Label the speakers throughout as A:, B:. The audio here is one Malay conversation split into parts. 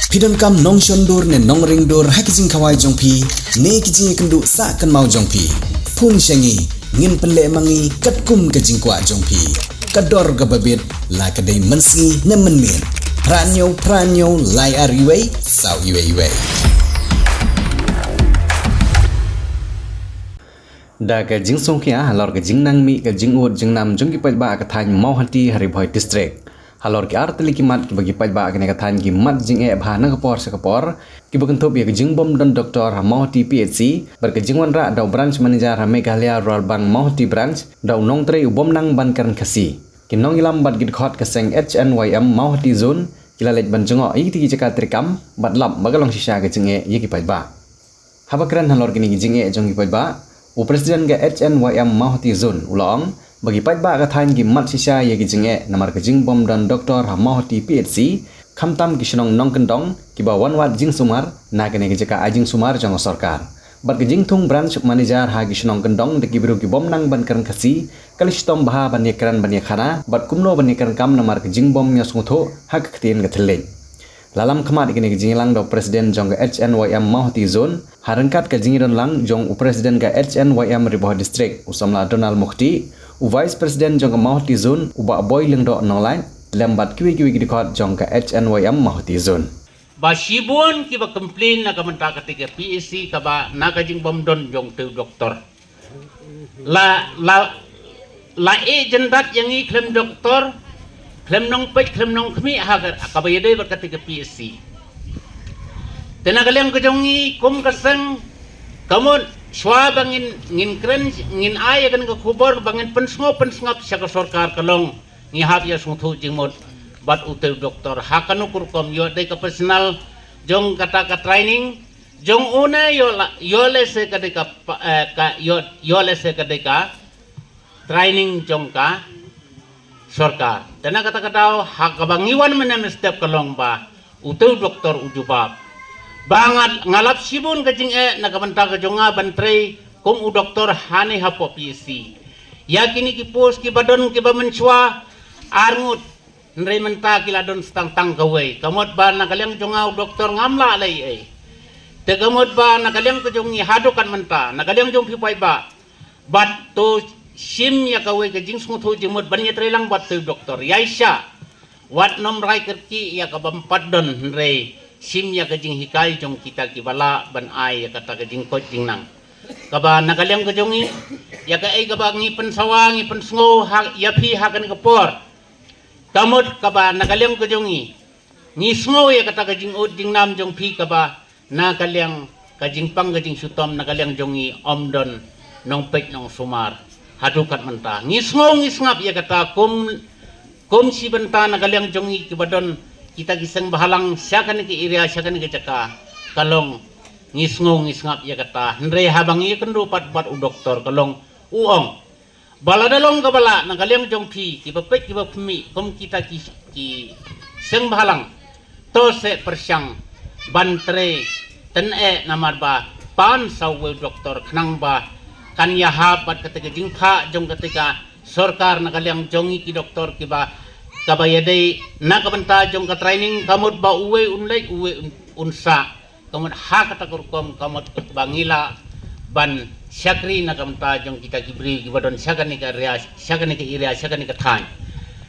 A: Pidon kam nong shondur ne nong ringdur hakijing kawai jongpi ne kijing kendu sa kan mau jongpi pung shangi ngin penle mangi katkum kajing kwa jongpi kador gababit la kadai mensi ne menmin pranyo lai ariwei sau iwei da ka jing song kia halor ka jing nang mi ka jing ud jing nam jong ki pa ba ka than mau hanti haribhoi district halor ki artli ki mat ki bagi pa ba ka ne ka than ki mat jing e bha na ka por sa ka por ki bagan thop ye ka jing bom don doctor mau ti PHC bar ka jing wan ra daw branch manager ha Meghalaya Rural Bank mau ti branch daw nong tre ubom nang ban karan khasi ki nong ilam bat gid khot ka seng HNYM mau ti zone kila lej ban jongo i ti ki jaka trikam bat lap bagalong shisha ka jing e ye ki pa ba habakran halor ki ni jing e jong ki pa ba Presiden ga HNYM Mahoti Zone ulong bagi pajba ka thain gi mat sisa ye gi jinge namar ka jing bom dan doktor ha Mahoti PHC khamtam gi shnong nong kendong ki ba wan wat jing sumar na ga ne gi jaka ajing sumar jong sarkar bat gi jing thung branch manager ha gi shnong kendong de gi biru gi bom nang ban karan khasi kalistom baha ban ye karan ban ye khana bat kumno ban ye karan kam namar ka jing bom nya sungtho hak khtien ga thleng lalam khamat gini jingilang do presiden jong HNYM Mahoti Zone harangkat ka jingiran lang jong presiden ga HNYM Riboh district usamla Donald Mukhti vice president jong Mahoti Zone uba boy leng do nonglain lembat kiwi gidikot jong ga HNYM Mahoti Zone
B: ba shibun ki ba complain na kamanta ketika PSC ka ba nakajing bom don jong tu doktor la agendat yang i klaim doktor klaim nong pej klaim nong kami hagar akabayade berkata ke PSC tenagalang kejongi kum kasang kamu swa bangin ngin kren ngin ay akan ke kubur bangin pensngop siya sarkar kalong ngihap ya sungtu jingmod bat utel doktor hakanu kurkom yo de ka personal jong kata ka training jong una yo lese kadeka yo lese kadeka training jong ka sarkar dana kata-kata hak kabangiwan menem step kalong ba utul doktor ujubab bangat ngalap sibun kajing nakamanta kajonga bantre kum u doktor hani hapo PSC yakini ki pos ki badon ki ba menswa arngut nre menta kiladon stang tang gawai kamot ba nakalyang jonga u doktor ngamla alai te kamot ba nakalyang kajongi hadokan menta nakalyang jong pipai ba bat to sim ya kawe ke jing sungtho jimot banya trelang bat tu doktor yaisha wat nom rai kerki ya ka bampat don re sim ya ke jing hikai jong kita ki bala ban ai ya kata ke jing kot jing nang ka ba nakalyang ke jongi ya ka ai ka ba ngi pensawang ngi pensngo ha ya phi ha kan kapor kamot ka ba nakalyang ke jongi ngi sngo ya kata ke jing od jing nam jong phi ka ba nakalyang ka jing pang ke jing sutom nakalyang jongi omdon nong pek nong sumar hadukat mentah ngisngap ya kata kum si benta nagalyang jongi kibadon kita giseng bahalang siakan ke area siakan ke jaka kalong ngisngap ya kata ndre habang iya kendu pat u doktor kalong uong baladalong kabala nagalyang jongpi kibapek kibapmi kum kita ki seng bahalang to se persyang bantre tene namar ba pan sawe doktor khnang ba kan ya habat ketika jingka jong ketika sarkar nakalyang jongi ki doktor ki ba kabayade na kabanta jong ka training kamot ba uwe unlay uwe unsa kamot ha kata kurkom kamot bangila ban syakri na kabanta jong kita kibri ki badon syakani ka ria syakani ka iria syakani ka than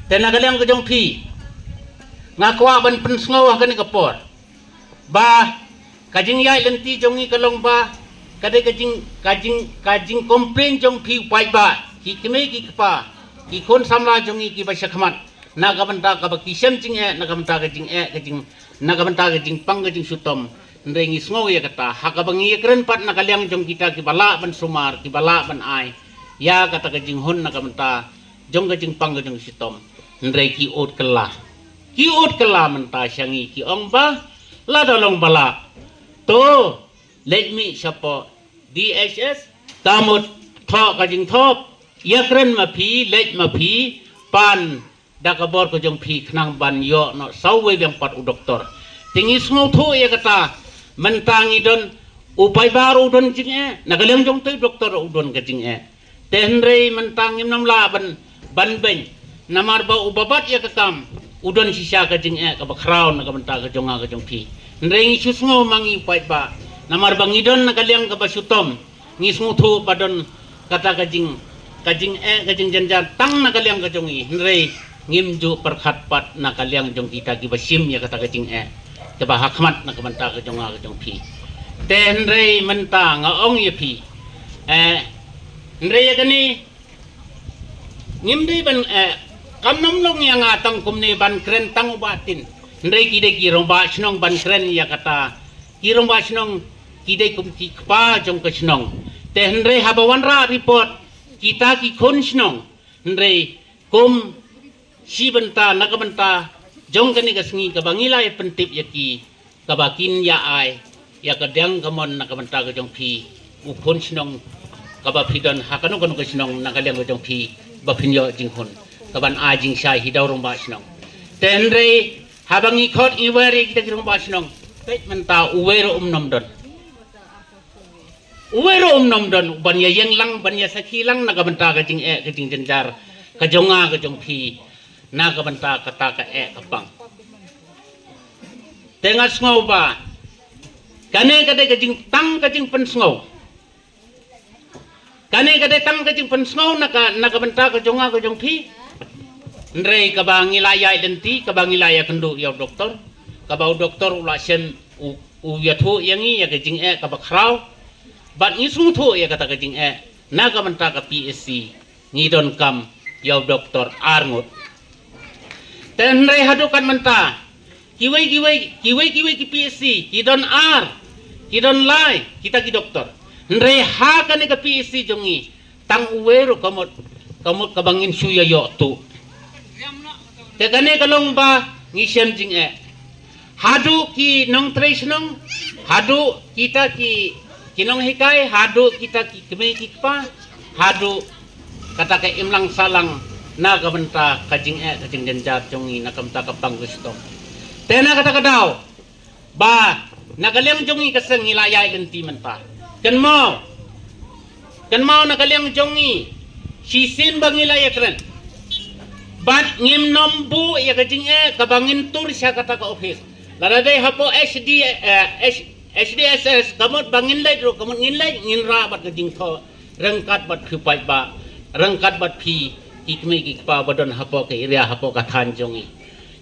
B: te nakalyang ka jong pi ngakwa ban pensngo hakani ka por ba kajing yai lenti jongi kalong ba kadai kajing komplain jong pi pai ba ki keme ki kpa ki kon samla jongi ki ba shakmat na kabanta ka ba ki sem jing na kabanta ka jing na kabanta ka jing pang ka jing sutom ndengi sngo ya kata hakabangi kren pat na kalyang jong kita ki bala ban sumar ki bala ban ai ya kata ka jing hon na kabanta jong ka jing pang ka jing sutom ndre ki ot kala menta syangi ki ong ba la dolong bala to let me siapa DHS tamut thok kajing thok ya keren mapi let mapi pan dakabor ko jong pi khnang ban yo no sawe yang pat u doktor tingi sngo tho ya kata mentangi don upai baru don jing nagalyang jong tu doktor u don ka jing tenre mentangi nam la ban ben namar ba ubabat ya kakam udon sisa ka jing ka ba crown na ka benta ka jonga ka jong pi Nrei susngo mangi pai ba. Namar bangidon nakaliang kabasutom. Ngismutu padon kata kajing janjan tang nakaliang kajongi. Nrei ngimju perkhatpat nakaliang jong kita kibasim ya kata kajing Keba hakmat nakamanta kajonga kajong pi. Ten rei menta ngaong ya pi. Nrei ya kani ngimdi ban kamnom long yang atang kumne ban kren tang ubatin. Nrei kide kirong ba snong ban kren ya kata kirong ba snong kide kum ki kpa jong ka snong. Te nrei habawan ra report kita ki kon snong. Nrei kum si benta nakabenta jong kani kasngi kabangila ya pentip ya ki kabakin ya ai ya kadang kamon nakabenta ka jong pi ukon snong kabapidon hakano kanu ka snong nakaliang ka jong pi bapinyo jinghon kaban a jing sai hidaw rong ba snong. Te nrei habangi khot iwari kita kirong ba snong. Pet menta uwero nomdon. Uwero nomdon ban ya yang lang ban ya sakilang nakabenta ka jing janjar ka jonga ka jong pi nakabenta kata ka kapang. Tengah sngau ba kane kade kajing tang kajing pensngau. Kane kade tang kajing pensngau nakabenta ka jonga ka jong pi. Nrei kabang ilaya identi kabang ilaya kendu ya doktor kabau doktor ulasen u yathu yangi ya kajing kabakrau bat ngisung thu ya kata kajing nakabenta ka PSC ngidon kam ya doktor arngut. Dan nrei hadukan menta kiwai ki PSC kidon ar kidon lai kita ki doktor nrei ha kan ka PSC jongi tang uwero kamot kabangin suya yo tu te kane kalong ba ngisem jing hadu ki nong trace nong hadu kita ki kinong hikai hadu kita ki keme ki pa hadu kata ka imlang salang nakabenta kajing janjar jongi nakamta kapang gusto. Tena kata kadaw ba nakaliang jongi kaseng ilayay ganti menta. Kan mau nakaliang jongi sisin bang ilaya kren. Bat ngim nombu ya kajing kabangin tur siya kata ka office. Laraday hapo HDSS kamot bangin lay ro kamot nginra bat kajing to rengkat bat khupay ba rengkat bat pi ikme ikpa badon hapo ke area hapo ka thanjongi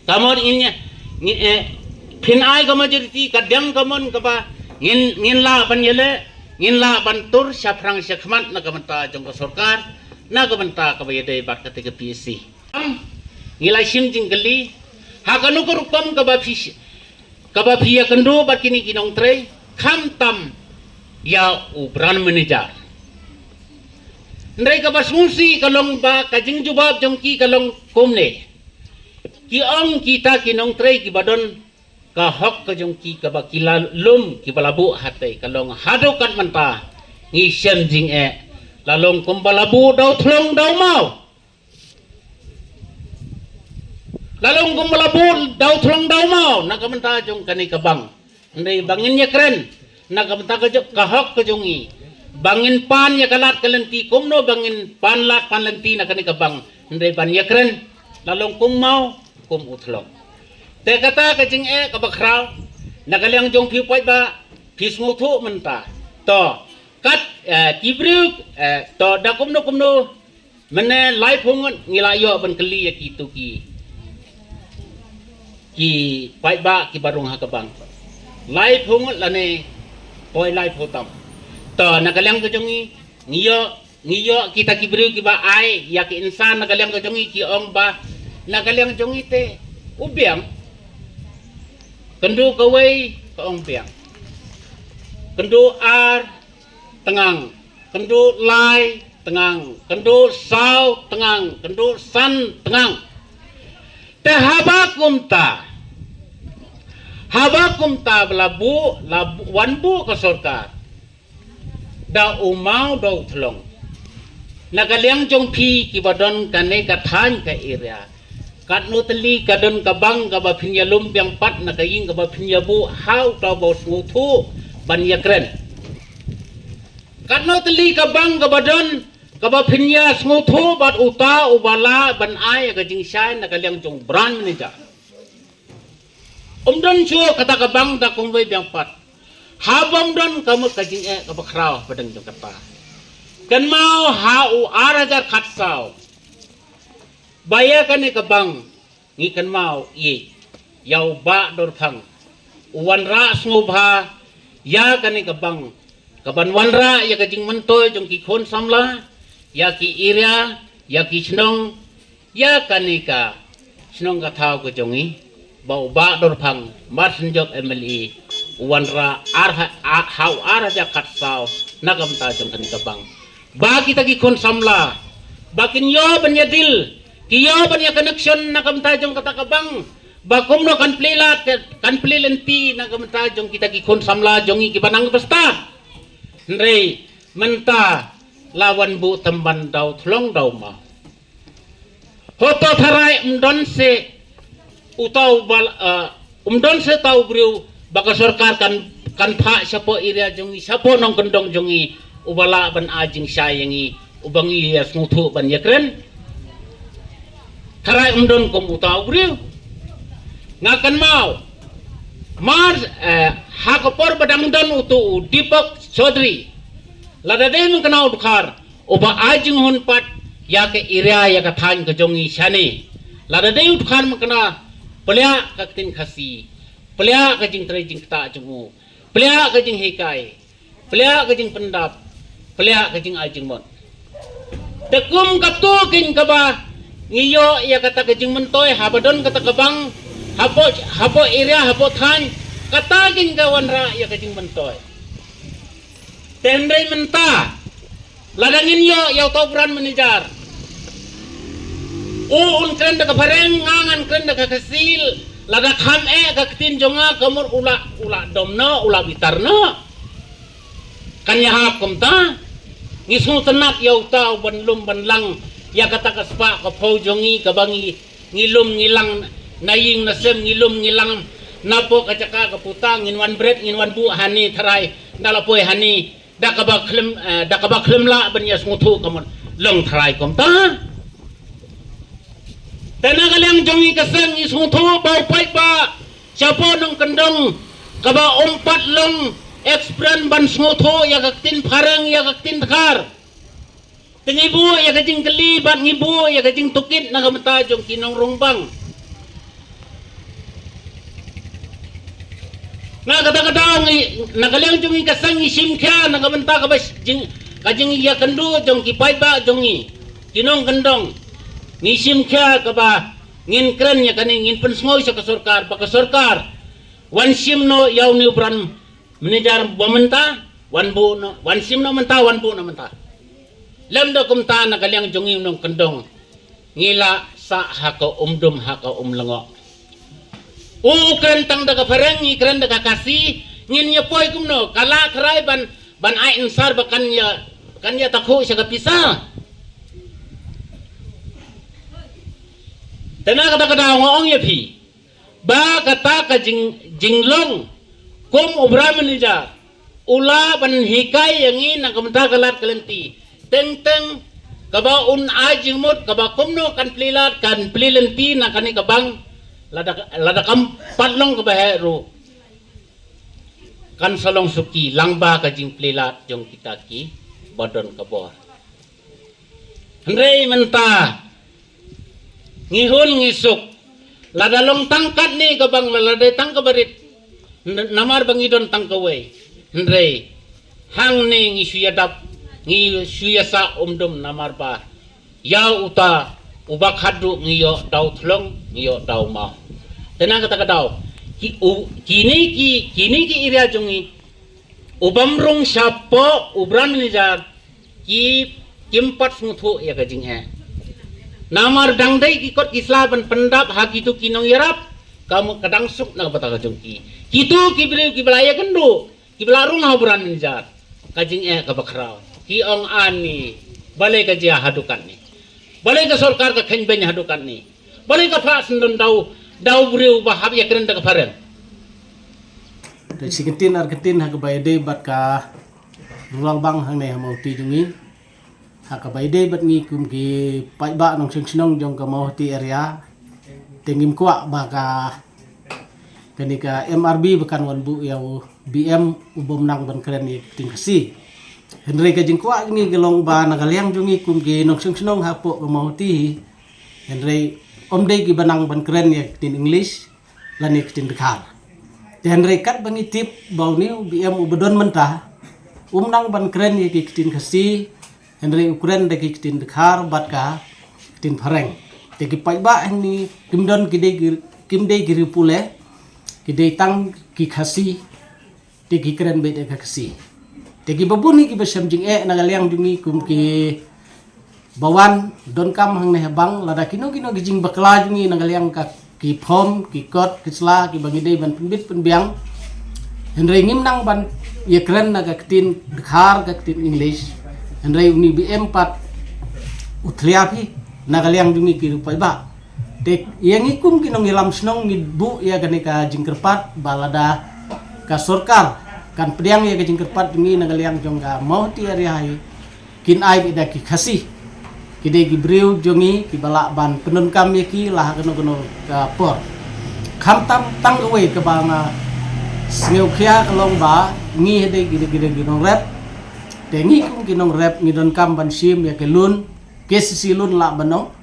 B: kamon inya phinai ka majority kadang kamon ka ba ngin la ban yele ngin la ban tur syafrang syakmat na kamanta jong ka sarkar na kamanta ka bayade bat ka te PSC ngilai sim jinggali hakanu ko rupam ka ba fiya kendo bat kini kinong tre kham tam ya ubran manager. Nrei ka basungsi kalong ba kajing jubab jong ki kalong kumne ki ong kita kinong trei ki badon ka hok ka jong ki ka ba kilalum ki balabu hate kalong hadokan menta ngi sem jing lalong kumbalabu daw thlong daw mau lalong kumbalabu daw thlong daw mau nakamenta jong kani kabang nrei bangin nya kren nakamenta ka hok ka jongi bangin pan ya kalat kalenti kumno bangin pan lat pan lenti na kani kabang ndai ban yakren lalong kum mau kum uthlong te kata kajing kabakrau nakaliang jong piu pai ba pisngu thu menta to kat kibruk to da kumno mene lai phungon ngilayo ban keli ya kitu ki pai ba ki barung ha kabang lai phungon lane poi lai photam to nakaliang ka jongi ngiyo kita kibru ki ba ai ya ki insan nakaliang ka jongi ki ong ba nakaliang jongi te ubiang kendu kawai ka ong biang kendu ar tengang kendu lai tengang kendu sau tengang kendu san tengang te habakum ta labu wanbu ka sarkar da umau do thlong nakaliang jong pi ki badon kane kathan ka area kat nutli kadon kabang ka ba phinya lumpiang pat nakaying ka ba phinya bu how to bos nguthu ban yakren kat nutli kabang ka badon ka ba phinya nguthu bat uta ubala ban ai ka jing sai nakaliang jong brand manager Don chua kata kabang da kumbai biang pat. Habang don kamu kajing kabakrao padang jong kata. Kan mau hau arajar katsau. Bayakan kabang ngi kan mau i yau ba dor phang. Uwan ra snubha ya kan kabang kaban wan ra ya kajing mentoy jong ki khon samla ya ki ira ya ki snong ya kanika snong ka thau ko jongi bau ba dor phang mar senjok MLE uwan ra hau ja katsau nagam ta jong kanika bang ba kita ki khon samla bakin yo banyadil ki yo banya connection nagam ta jong kata kabang bakum no kan plelenti nagam ta jong kita ki khon samla jongi ki banang basta Ndrei menta lawan bu temban dau thlong dau ma hoto tharai umdon se utau bal umdon se tau briu baka sarkar kan pha sapo area jongi sapo nong kendong jongi ubala ban ajing sayangi ubangi ya smuthu ban yakren tharai umdon kom utau briu ngakan mau Mars hakapor badang don utu Deepak Chaudhary lada deh mengenal bukhar oba ajing hunpat ya ke area ya ke than ke jongi shani lada deh bukhar mengenal pelya ke tin khasi pelya ke jing trai jing ta jungu pelya ke jing hekai pelya ke jing pendap pelya ke jing ajing mon tekum katu kin kaba ngiyo ya kata ke jing mentoy habadon kata kabang hapo area hapo than katagin kawan ra ya kajing mentoy tendai menta ladangin yo yaw tobran manajar un kren da kapareng ngangan kren da kasil lada kham kaktin jonga kamur ula domno ula bitarno kanya hap komta ngisu tenat yaw taw banlum banlang ya kata kaspa ka jongi kabangi ngilum ngilang naying nasem ngilum ngilang napo kacaka kaputang nginwan bread nginwan bu hani tharai dalapoy hani dakaba klem la banya smuthu kamon long tharai komta tanagalang jongi kasang smuthu bau pai pa chapo nong kendong kaba umpat long ekspran ban smuthu ya kaktin pharang ya kaktin thar tingibu ya kajing keli bat ngibu ya kajing tukit nagamta jong kinong rongbang na kata-kata nagalang jongi kasang isim kya nagamenta kabas kajing iya kendu jong kipai ba jongi kinong kendong ngisim kya kaba ngin kren ya kani ngin pensmoy sa kasorkar baka sorkar wan sim no yaw ni ubran manajar bomenta wan sim no menta wan bu no menta lam do kumta nagalang jongi nong kendong ngila sa haka umdum haka umlengo kren tang daga parengi kren daga kasi ngin nya poi kumno kala krai ban ai insar bakan ya takhu sa kapisa tana kata kata ngong ya phi ba kata ka jinglong kum ubra manija ula ban hikai yangi na kamta kalat kalenti teng kaba ajing mot kaba kumno kan plilenti na kani kabang lada kam patlong ke baheru kan salong suki langba ka jing plilat jong kita ki badon kabor hendrei menta ngihun ngisuk lada long tangkat ni kabang lada tang kabarit namar bangidon tang kawai hendrei hang ni ngisuyadap ngisuyasa umdum namar ba ya uta ubak hadu ngiyo daw thlong ngiyo daw mau tenang kata daw kini ki area jongi ubamrung sapo ubran nijar ki kimpat smuthu ya kajing namar dangdai ki kot kislaban pendap hak itu kinong yarap kamu kadang suk na bata kajong kitu ki belaya kendu ki belarung ha ubran nijar kajing kabakrao ki ong ani balai kajia hadukan ni balai ka sarkar ka khenben hadukan ni balai ka fa sendon daw briu bahab ya keren daga paren
C: dari siketin arketin hak bayde bat ka ruang bang hang ne mau ti jungi hak bayde bat ngi kum ki pai ba nong sing sinong jong ka mau ti area tengim kwa ba ka kenika MRB bukan wan bu ya BM ubom nang ban keren ni ting kasi Henry ka jingkwa ni gelong ba nagaliang jungi kum ki nong sung hapo mau ti Henry omde ki banang ban keren ni tin English lan ni tin dekhar Henry kat bangi tip bau ni BM ubedon mentah nang ban keren ni ki tin kasi Henry Ukraine de ki tin dekhar bat ka tin pareng te ki pai ba ni kimdon kimde giri pule ki tang ki khasi te ki keren be de kasi te ki babuni ki besam jing nagaliang jungi kum ki bawan don kam hang ne bang lada kino gijing bakla jungi nagaliang ka ki phom ki kot ki sla ki bangi dei ban pinbit pinbiang Henry ngimnang ban ye keren naga tin dekhar ka tin English Henry uni BM 4 utliapi nagaliang jungi ki rupai ba te yang ikum kinong ilam snong bu ya gani ka jingkerpat balada ka sorkar kan pediang ya ka jingkerpat jungi nagaliang jongga mau ti area hai kin ai bida ki khasi kide ki breu jongi ki balak ban penun kam ye ki lah keno ka por kham tam tang we ka banga sneu khia kalong ba ngi hede gide ginong rap te ngi kum ginong rap ngi don kam ban sim ya ke lun ke sisi lun la banong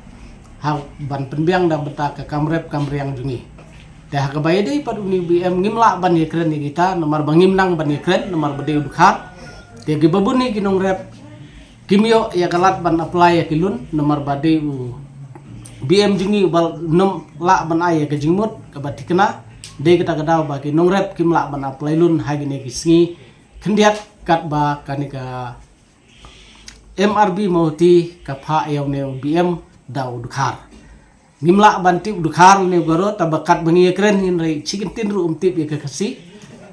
C: ha ban penbiang da beta ka kamrep kamriang jungi dah ka bayi dei pad uni BM ngimla ban ye kren ni kita nomor bangim nang ban ye kren nomor bade udkhar te gi babuni ginong rap kimio ya kalat ban apply ya kilun nomor bade BM jungi bal nom la ban ay ya kejingmut ka batikna de kita kadaw ba ki nong rap kimla ban apply lun hagine kisngi kendiat kat ba kanika MRB mauti ka pha yaw ne BM daw dukhar ngimla ban tip dukhar ne goro tabakat bangi keren hin rei chikintin ru tip ya kasi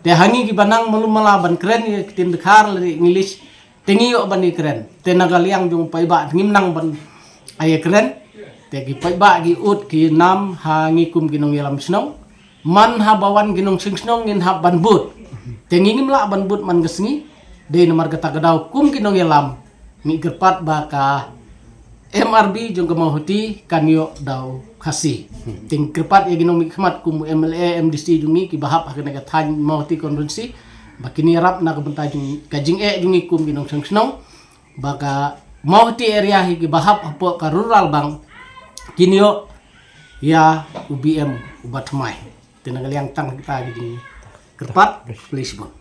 C: te hangi ki banang malumala ban keren ya tin dukhar le English tengiyo ban keren te nagaliang jung pai ba ngimnang ban ay keren te ki pai ba gi ut ki nam hangi kum ginong yalam snong man ha bawan ginong singsnong ngin ha ban but te ngimla ban but man gesngi de nomor kata gadaw kum ginong yalam ngi gerpat ba ka MRB jong kamahuti kanyo daw kasi ting kerpat ya ginong mikmat kum MLA MDC jungi ki bahap hakena ka than mahuti konferensi bakini rap na kabenta jung kajing jungi kum ginong sengsnong baka mahuti area hi ki bahap apo ka rural bang kinyo ya UBM ubatmai tenagaliang tang kita gini kerpat please bon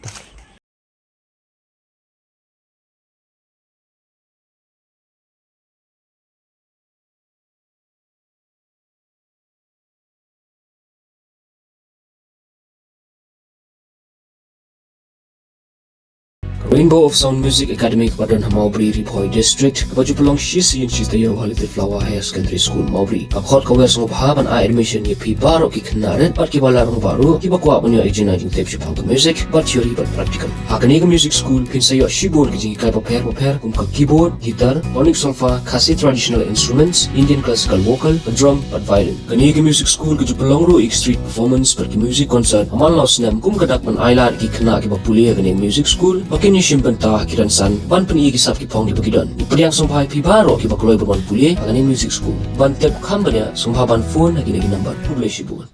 D: Rainbow of Sound Music Academy Kepadon Maubri Riphoi District Kepaju pelong shisi yin shis tayo Halite Flower Higher Secondary School Maubri Akhot kawes ng pahaban a admission ye pi baro ki knaret pat ki balarong baru ki bakwa banyo ijina jing tep shipang ka music but theory but practical Hakani ka music school pin sayo shibor ki jing kai paper kum ka keyboard guitar tonic solfa khasi traditional instruments Indian classical vocal drum but violin Kani ka music school ki pelong ro street performance per ki music concert amal laos nam kum kadak man ailar ki khna ki bapulia kani music school bakin simpan ta kiran san ban pen igi sap ki pong di pagidon ipriang sompai pi baro ki bakloy ban pulie agani music school ban tep khambanya somha ban phone agini number publish bu